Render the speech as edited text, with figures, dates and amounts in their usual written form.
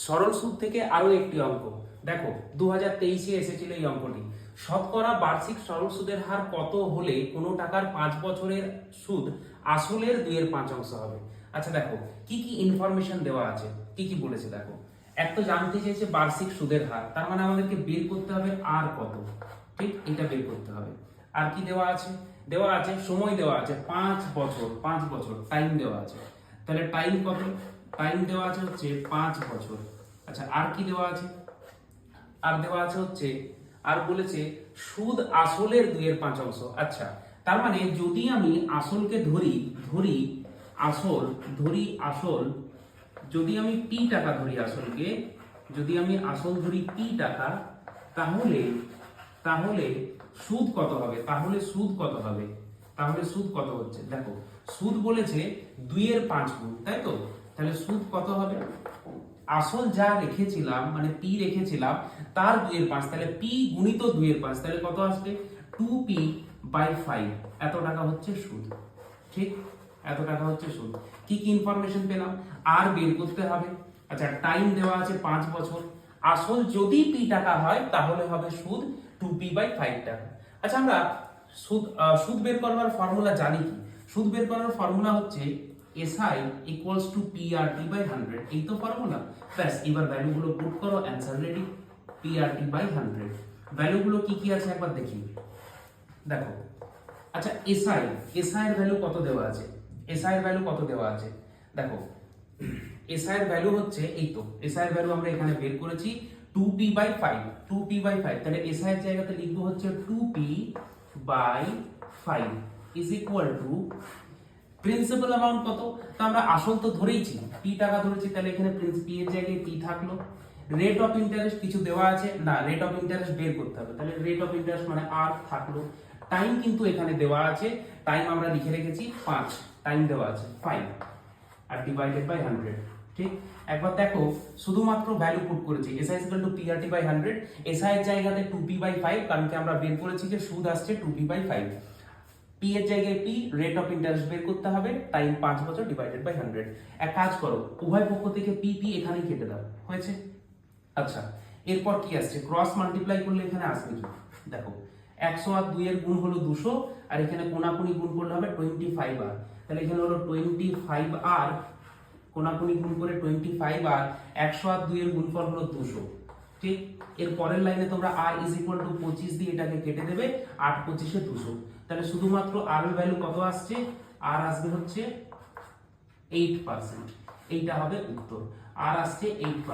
সরল সুদ থেকে আরো একটি অঙ্ক দেখো 2023-এ এসেছিল এই অঙ্কটি। শতকরা বার্ষিক সরল সুদের হার কত হলে কোনো টাকার 5 বছরের সুদ আসলের 2/5 হবে। আচ্ছা দেখো কি কি ইনফরমেশন দেওয়া আছে, কি কি বলেছে দেখো। এক তো জানতে চেয়েছে বার্ষিক সুদের হার, তার মানে আমাদেরকে বের করতে হবে আর কত, ঠিক এটা বের করতে হবে। আর কি দেওয়া আছে, দেওয়া আছে সময় দেওয়া আছে 5 বছর, 5 বছর টাইম দেওয়া আছে। তাহলে টাইম কত, টাইম দেওয়া আছে হচ্ছে 5 বছর। আচ্ছা আর কি দেওয়া আছে, আর দেওয়া আছে হচ্ছে আর বলেছে সুদ আসলের 2/5। আচ্ছা তার মানে যদি আমি আসলকে ধরি আসল যদি আমি পি টাকা ধরি আসলকে, যদি আমি আসল ধরি পি টাকা, তাহলে তাহলে সুদ কত হবে, তাহলে সুদ কত হবে, তাহলে সুদ কত হচ্ছে দেখো। সুদ বলেছে 2/5 গুণ, তাই তো? তাহলে সুদ কত হবে, আসল যা রেখেছিলাম মানে পি রেখেছিলাম তার 2/5, তাহলে পি গুণিত 2/5, তাহলে কত আসবে 2p/5। এত টাকা হচ্ছে সুদ, ঠিক এত টাকা হচ্ছে সুদ। কি কি ইনফরমেশন পেলাম, আর বের করতে হবে। আচ্ছা টাইম দেওয়া আছে 5 বছর, আসল যদি পি টাকা হয় তাহলে হবে সুদ 2p/5 টাকা। আচ্ছা আমরা সুদ বের করার ফর্মুলা জানি কি? সুদ বের করার ফর্মুলা হচ্ছে SI equals to PRT/100, এই তো ফর্মুলা। ব্যাস এবার ভ্যালুগুলো পুট করো, অ্যানসার রেডি। PRT/100 ভ্যালুগুলো কি কি আছে একবার দেখি দেখো। আচ্ছা SI এর ভ্যালু কত দেওয়া আছে, SI এর ভ্যালু কত দেওয়া আছে দেখো। SI এর ভ্যালু হচ্ছে এই তো, SI এর ভ্যালু আমরা এখানে বের করেছি 2p/5, 2p/5। তাহলে SI এর জায়গাতে লিখবো হচ্ছে 2p/5 is equal to principal amount কত। তো আমরা আসল তো ধরেইছি, পি টাকা ধরেছি, তাহলে এখানে পি এর জায়গায় পি থাকলো। রেট অফ ইন্টারেস্ট কিছু দেওয়া আছে না, রেট অফ ইন্টারেস্ট বের করতে হবে, তাহলে রেট অফ ইন্টারেস্ট মানে আর থাকলো। টাইম কিন্তু এখানে দেওয়া আছে, টাইম আমরা লিখে রেখেছি 5, টাইম দেওয়া আছে 5 আর ডিভাইডেড বাই 100, ঠিক। একবার দেখো শুধুমাত্র ভ্যালু পুট করেছি SI = PRT/100, SI এর জায়গাতে 2p/5, কারণ কি আমরা বের করেছি যে সুদ আসছে 2p/5। পি এর জায়গায় পি, রেট অফ ইন্টারেস্ট বের করতে হবে, টাইম 5 বছর ডিভাইডেড বাই 100। এক কাজ করো উভয় পক্ষ থেকে পি এখানেই কেটে দাও, হয়েছে। আচ্ছা এরপর কি আসছে, ক্রস মাল্টিপ্লাই করলে এখানে আসবে কি দেখো। 100 আর 2 এর গুণ হলো 200, আর এখানে কোনাকুনি গুণ করলে হবে 25r। তাহলে এখানে হলো 25r, কোনাকুনি গুণ করে 25r, 100 আর 2 এর গুণফল হলো 200, ঠিক। এর পরের লাইনে তোমরা r = 25 দিয়ে এটাকে কেটে দেবে, 8 25 এ 200। তাহলে শুধুমাত্র r এর ভ্যালু কত আসছে, r আসবে হচ্ছে 8%। এইটা হবে উত্তর, r আসছে 8%।